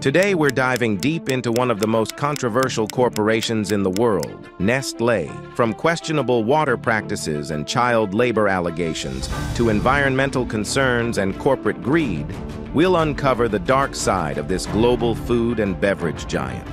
Today we're diving deep into one of the most controversial corporations in the world, Nestlé. From questionable water practices and child labor allegations to environmental concerns and corporate greed, we'll uncover the dark side of this global food and beverage giant.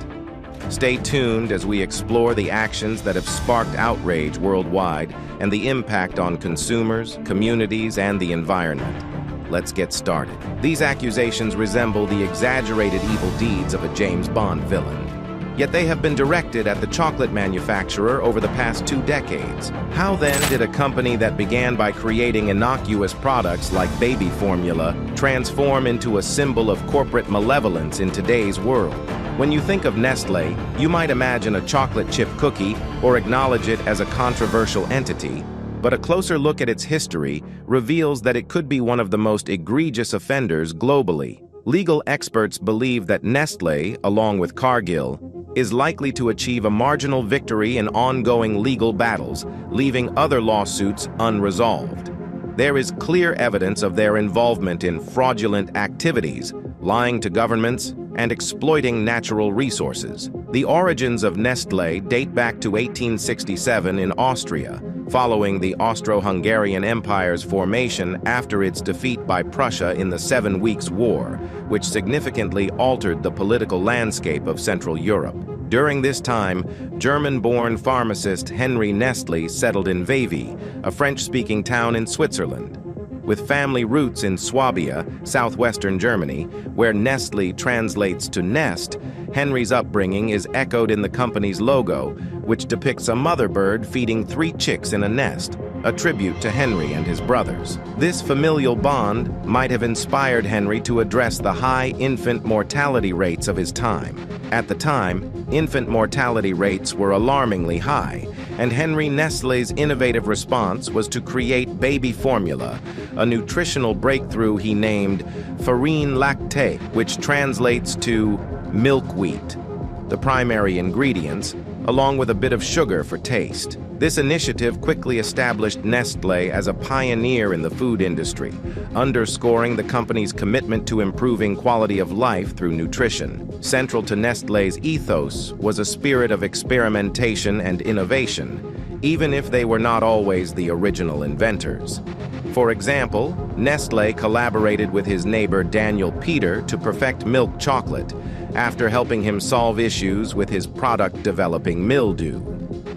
Stay tuned as we explore the actions that have sparked outrage worldwide and the impact on consumers, communities, and the environment. Let's get started. These accusations resemble the exaggerated evil deeds of a James Bond villain. Yet they have been directed at the chocolate manufacturer over the past 2 decades. How then did a company that began by creating innocuous products like baby formula transform into a symbol of corporate malevolence in today's world? When you think of Nestlé, you might imagine a chocolate chip cookie or acknowledge it as a controversial entity. But a closer look at its history reveals that it could be one of the most egregious offenders globally. Legal experts believe that Nestlé, along with Cargill, is likely to achieve a marginal victory in ongoing legal battles, leaving other lawsuits unresolved. There is clear evidence of their involvement in fraudulent activities, lying to governments, and exploiting natural resources. The origins of Nestlé date back to 1867 in Austria, following the Austro-Hungarian Empire's formation after its defeat by Prussia in the 7 Weeks' War, which significantly altered the political landscape of Central Europe. During this time, German-born pharmacist Henry Nestle settled in Vevey, a French-speaking town in Switzerland. With family roots in Swabia, southwestern Germany, where Nestle translates to nest, Henry's upbringing is echoed in the company's logo, which depicts a mother bird feeding 3 chicks in a nest, a tribute to Henry and his brothers. This familial bond might have inspired Henry to address the high infant mortality rates of his time. At the time, infant mortality rates were alarmingly high, and Henry Nestle's innovative response was to create baby formula, a nutritional breakthrough he named farine lactée, which translates to milk wheat, the primary ingredients, along with a bit of sugar for taste. This initiative quickly established Nestlé as a pioneer in the food industry, underscoring the company's commitment to improving quality of life through nutrition. Central to Nestlé's ethos was a spirit of experimentation and innovation, even if they were not always the original inventors. For example, Nestlé collaborated with his neighbor Daniel Peter to perfect milk chocolate, after helping him solve issues with his product developing mildew.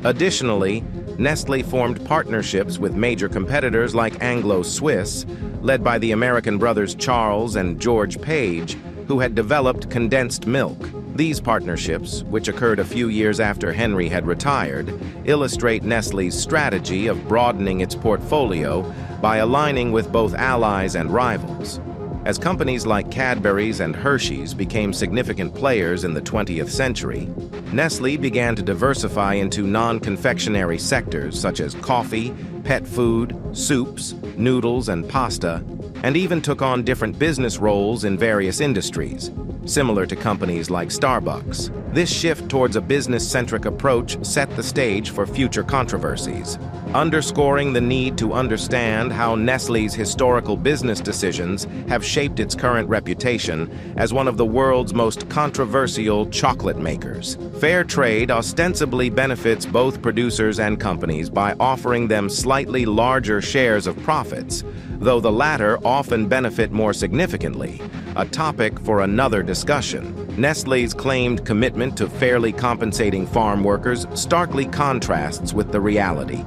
Additionally, Nestlé formed partnerships with major competitors like Anglo-Swiss, led by the American brothers Charles and George Page, who had developed condensed milk. These partnerships, which occurred a few years after Henry had retired, illustrate Nestlé's strategy of broadening its portfolio by aligning with both allies and rivals. As companies like Cadbury's and Hershey's became significant players in the 20th century, Nestlé began to diversify into non-confectionery sectors such as coffee, pet food, soups, noodles, and pasta, and even took on different business roles in various industries, similar to companies like Starbucks. This shift towards a business-centric approach set the stage for future controversies, underscoring the need to understand how Nestlé's historical business decisions have shaped its current reputation as one of the world's most controversial chocolate makers. Fair trade ostensibly benefits both producers and companies by offering them slightly larger shares of profits, though the latter often benefit more significantly, a topic for another discussion. Nestlé's claimed commitment to fairly compensating farm workers starkly contrasts with the reality,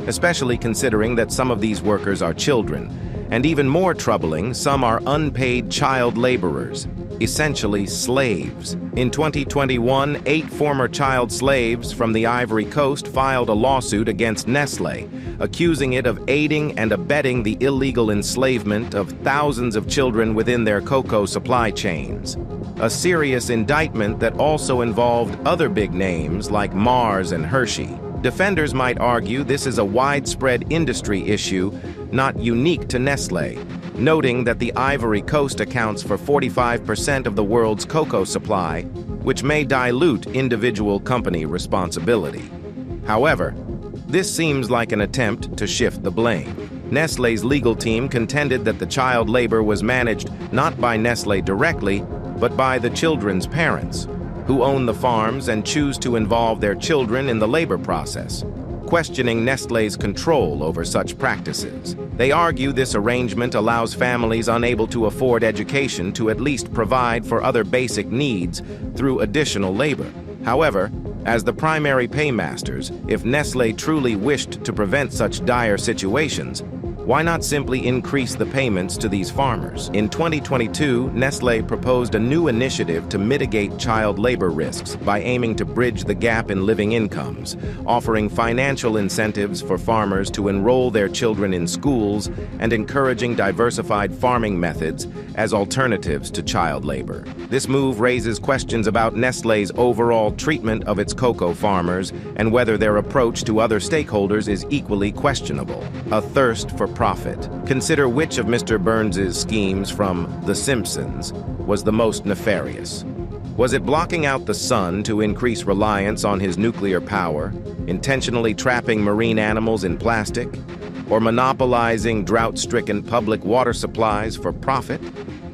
especially considering that some of these workers are children, and even more troubling, some are unpaid child laborers, essentially slaves. In 2021, 8 former child slaves from the Ivory Coast filed a lawsuit against Nestlé, accusing it of aiding and abetting the illegal enslavement of thousands of children within their cocoa supply chains. A serious indictment that also involved other big names like Mars and Hershey. Defenders might argue this is a widespread industry issue, not unique to Nestlé, noting that the Ivory Coast accounts for 45% of the world's cocoa supply, which may dilute individual company responsibility. However, this seems like an attempt to shift the blame. Nestlé's legal team contended that the child labor was managed not by Nestlé directly, but by the children's parents, who own the farms and choose to involve their children in the labor process, questioning Nestlé's control over such practices. They argue this arrangement allows families unable to afford education to at least provide for other basic needs through additional labor. However, as the primary paymasters, if Nestlé truly wished to prevent such dire situations, why not simply increase the payments to these farmers? In 2022, Nestlé proposed a new initiative to mitigate child labor risks by aiming to bridge the gap in living incomes, offering financial incentives for farmers to enroll their children in schools and encouraging diversified farming methods as alternatives to child labor. This move raises questions about Nestlé's overall treatment of its cocoa farmers and whether their approach to other stakeholders is equally questionable. A thirst for profit. Consider which of Mr. Burns's schemes from The Simpsons was the most nefarious. Was it blocking out the sun to increase reliance on his nuclear power, intentionally trapping marine animals in plastic, or monopolizing drought-stricken public water supplies for profit?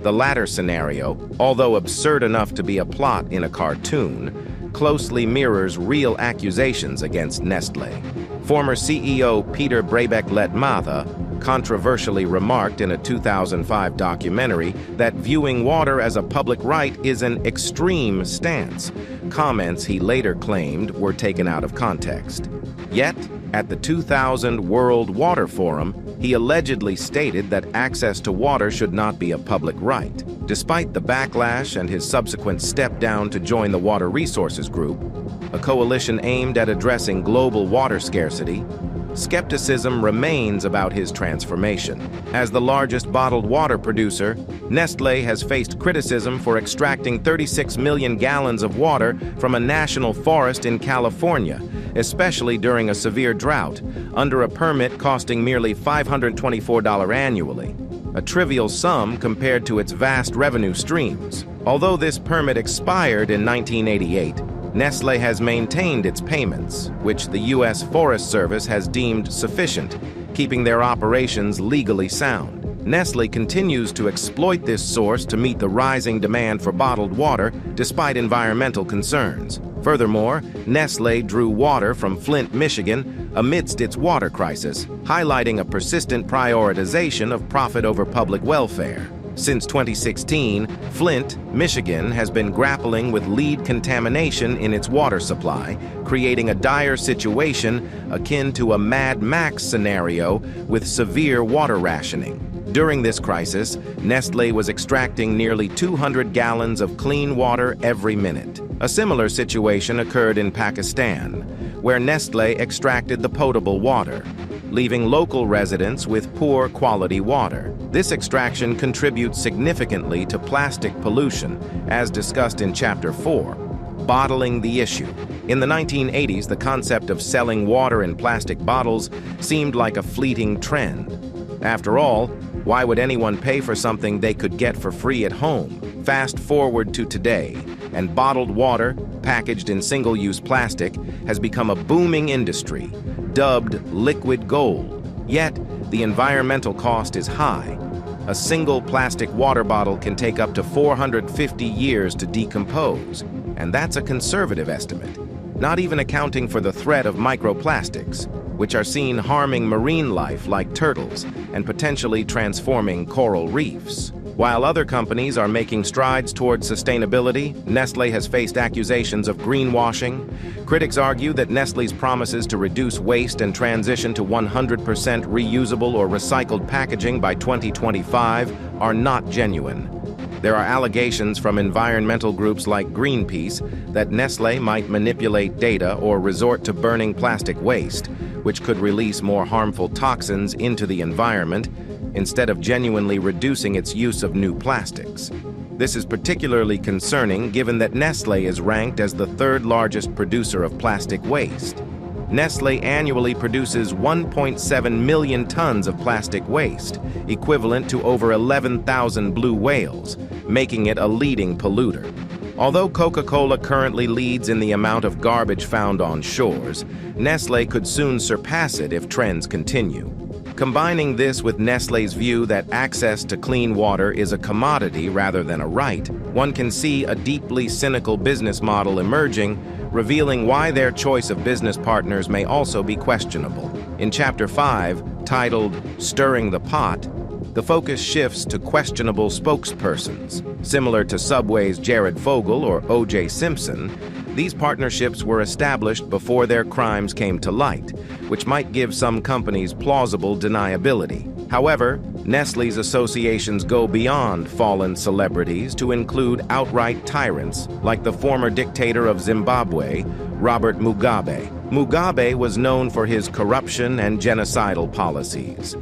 The latter scenario, although absurd enough to be a plot in a cartoon, closely mirrors real accusations against Nestlé. Former CEO Peter Brabeck-Letmathe controversially remarked in a 2005 documentary that viewing water as a public right is an extreme stance, comments he later claimed were taken out of context. Yet, at the 2000 World Water Forum, he allegedly stated that access to water should not be a public right. Despite the backlash and his subsequent step down to join the Water Resources Group, a coalition aimed at addressing global water scarcity, skepticism remains about his transformation. As the largest bottled water producer, Nestlé has faced criticism for extracting 36 million gallons of water from a national forest in California, especially during a severe drought, under a permit costing merely $524 annually, a trivial sum compared to its vast revenue streams. Although this permit expired in 1988, Nestlé has maintained its payments, which the U.S. Forest Service has deemed sufficient, keeping their operations legally sound. Nestlé continues to exploit this source to meet the rising demand for bottled water despite environmental concerns. Furthermore, Nestlé drew water from Flint, Michigan, amidst its water crisis, highlighting a persistent prioritization of profit over public welfare. Since 2016, Flint, Michigan has been grappling with lead contamination in its water supply, creating a dire situation akin to a Mad Max scenario with severe water rationing. During this crisis, Nestlé was extracting nearly 200 gallons of clean water every minute. A similar situation occurred in Pakistan, where Nestlé extracted the potable water, leaving local residents with poor quality water. This extraction contributes significantly to plastic pollution, as discussed in Chapter 4, Bottling the Issue. In the 1980s, the concept of selling water in plastic bottles seemed like a fleeting trend. After all, why would anyone pay for something they could get for free at home? Fast forward to today, and bottled water, packaged in single-use plastic, has become a booming industry, dubbed liquid gold. Yet, the environmental cost is high. A single plastic water bottle can take up to 450 years to decompose, and that's a conservative estimate, not even accounting for the threat of microplastics, which are seen harming marine life like turtles and potentially transforming coral reefs. While other companies are making strides towards sustainability, Nestlé has faced accusations of greenwashing. Critics argue that Nestlé's promises to reduce waste and transition to 100% reusable or recycled packaging by 2025 are not genuine. There are allegations from environmental groups like Greenpeace that Nestlé might manipulate data or resort to burning plastic waste, which could release more harmful toxins into the environment instead of genuinely reducing its use of new plastics. This is particularly concerning given that Nestlé is ranked as the third largest producer of plastic waste. Nestlé annually produces 1.7 million tons of plastic waste, equivalent to over 11,000 blue whales, making it a leading polluter. Although Coca-Cola currently leads in the amount of garbage found on shores, Nestlé could soon surpass it if trends continue. Combining this with Nestlé's view that access to clean water is a commodity rather than a right, one can see a deeply cynical business model emerging, revealing why their choice of business partners may also be questionable. In Chapter 5, titled Stirring the Pot, the focus shifts to questionable spokespersons. Similar to Subway's Jared Fogle or O.J. Simpson, these partnerships were established before their crimes came to light, which might give some companies plausible deniability. However, Nestle's associations go beyond fallen celebrities to include outright tyrants, like the former dictator of Zimbabwe, Robert Mugabe. Mugabe was known for his corruption and genocidal policies.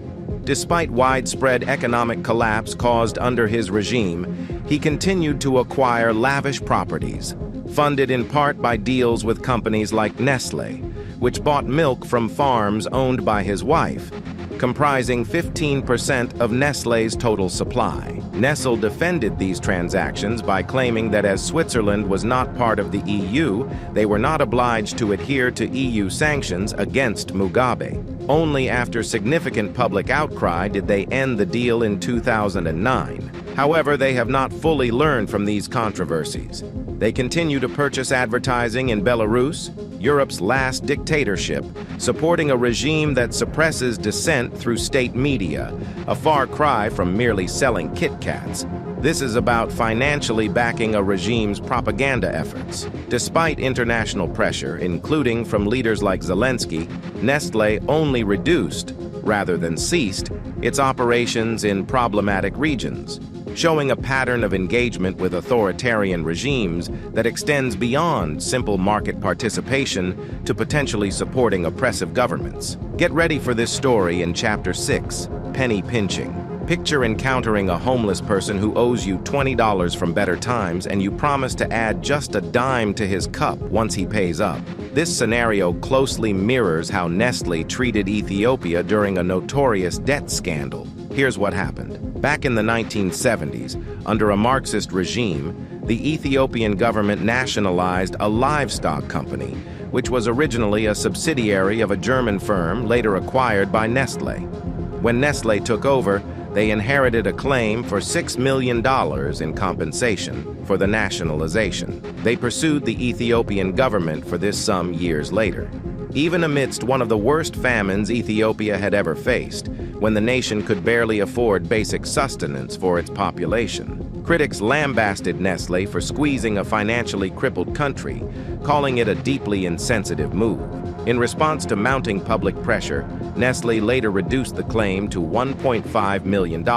Despite widespread economic collapse caused under his regime, he continued to acquire lavish properties, funded in part by deals with companies like Nestle, which bought milk from farms owned by his wife, comprising 15% of Nestlé's total supply. Nestle defended these transactions by claiming that as Switzerland was not part of the EU, they were not obliged to adhere to EU sanctions against Mugabe. Only after significant public outcry did they end the deal in 2009. However, they have not fully learned from these controversies. They continue to purchase advertising in Belarus, Europe's last dictatorship, supporting a regime that suppresses dissent through state media, a far cry from merely selling Kit Kats. This is about financially backing a regime's propaganda efforts. Despite international pressure, including from leaders like Zelensky, Nestlé only reduced, rather than ceased, its operations in problematic regions, showing a pattern of engagement with authoritarian regimes that extends beyond simple market participation to potentially supporting oppressive governments. Get ready for this story in Chapter 6, Penny Pinching. Picture encountering a homeless person who owes you $20 from Better Times and you promise to add just a dime to his cup once he pays up. This scenario closely mirrors how Nestle treated Ethiopia during a notorious debt scandal. Here's what happened. Back in the 1970s, under a Marxist regime, the Ethiopian government nationalized a livestock company, which was originally a subsidiary of a German firm later acquired by Nestle. When Nestle took over, they inherited a claim for $6 million in compensation for the nationalization. They pursued the Ethiopian government for this sum years later. Even amidst one of the worst famines Ethiopia had ever faced, when the nation could barely afford basic sustenance for its population, critics lambasted Nestle for squeezing a financially crippled country, calling it a deeply insensitive move. In response to mounting public pressure, Nestle later reduced the claim to $1.5 million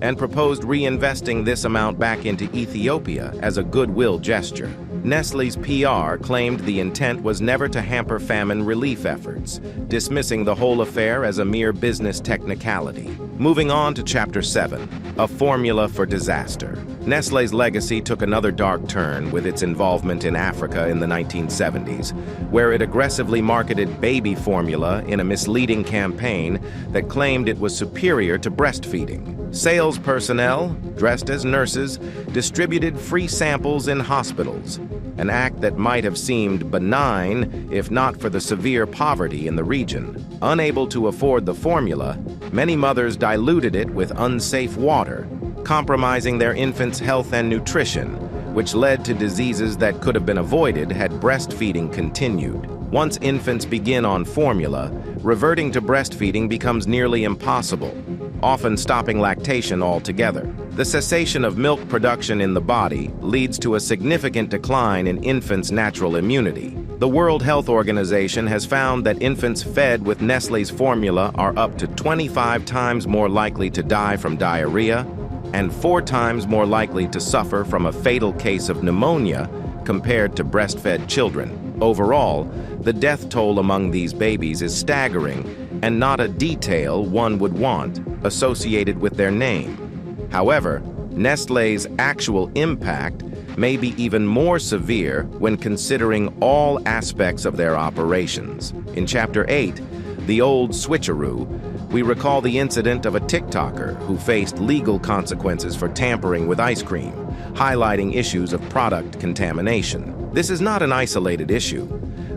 and proposed reinvesting this amount back into Ethiopia as a goodwill gesture. Nestle's PR claimed the intent was never to hamper famine relief efforts, dismissing the whole affair as a mere business technicality. Moving on to Chapter 7, A Formula for Disaster. Nestle's legacy took another dark turn with its involvement in Africa in the 1970s, where it aggressively marketed baby formula in a misleading campaign that claimed it was superior to breastfeeding. Sales personnel, dressed as nurses, distributed free samples in hospitals, an act that might have seemed benign if not for the severe poverty in the region. Unable to afford the formula, many mothers diluted it with unsafe water, compromising their infants' health and nutrition, which led to diseases that could have been avoided had breastfeeding continued. Once infants begin on formula, reverting to breastfeeding becomes nearly impossible, often stopping lactation altogether. The cessation of milk production in the body leads to a significant decline in infants' natural immunity. The World Health Organization has found that infants fed with Nestle's formula are up to 25 times more likely to die from diarrhea and 4 times more likely to suffer from a fatal case of pneumonia compared to breastfed children. Overall, the death toll among these babies is staggering and not a detail one would want associated with their name. However, Nestle's actual impact may be even more severe when considering all aspects of their operations. In Chapter 8, The Old Switcheroo, we recall the incident of a TikToker who faced legal consequences for tampering with ice cream, highlighting issues of product contamination. This is not an isolated issue.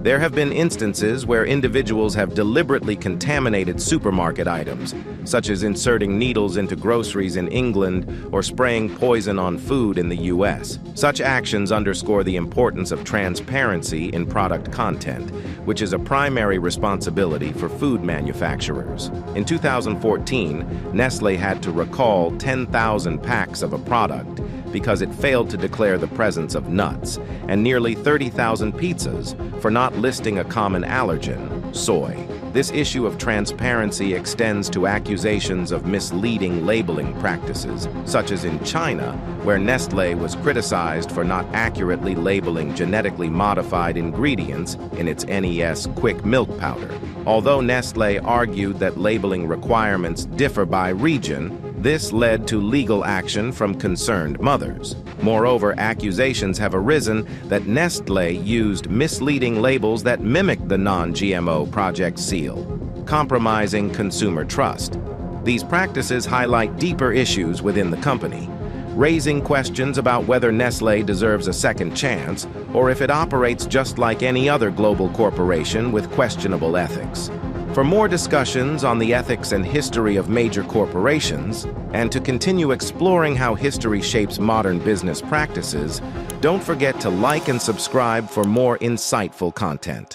There have been instances where individuals have deliberately contaminated supermarket items, such as inserting needles into groceries in England or spraying poison on food in the US. Such actions underscore the importance of transparency in product content, which is a primary responsibility for food manufacturers. In 2014, Nestlé had to recall 10,000 packs of a product because it failed to declare the presence of nuts, and nearly 30,000 pizzas for not listing a common allergen, soy. This issue of transparency extends to accusations of misleading labeling practices, such as in China, where Nestlé was criticized for not accurately labeling genetically modified ingredients in its NES quick milk powder. Although Nestlé argued that labeling requirements differ by region, this led to legal action from concerned mothers. Moreover, accusations have arisen that Nestlé used misleading labels that mimicked the non-GMO project seal, compromising consumer trust. These practices highlight deeper issues within the company, raising questions about whether Nestlé deserves a second chance or if it operates just like any other global corporation with questionable ethics. For more discussions on the ethics and history of major corporations, and to continue exploring how history shapes modern business practices, don't forget to like and subscribe for more insightful content.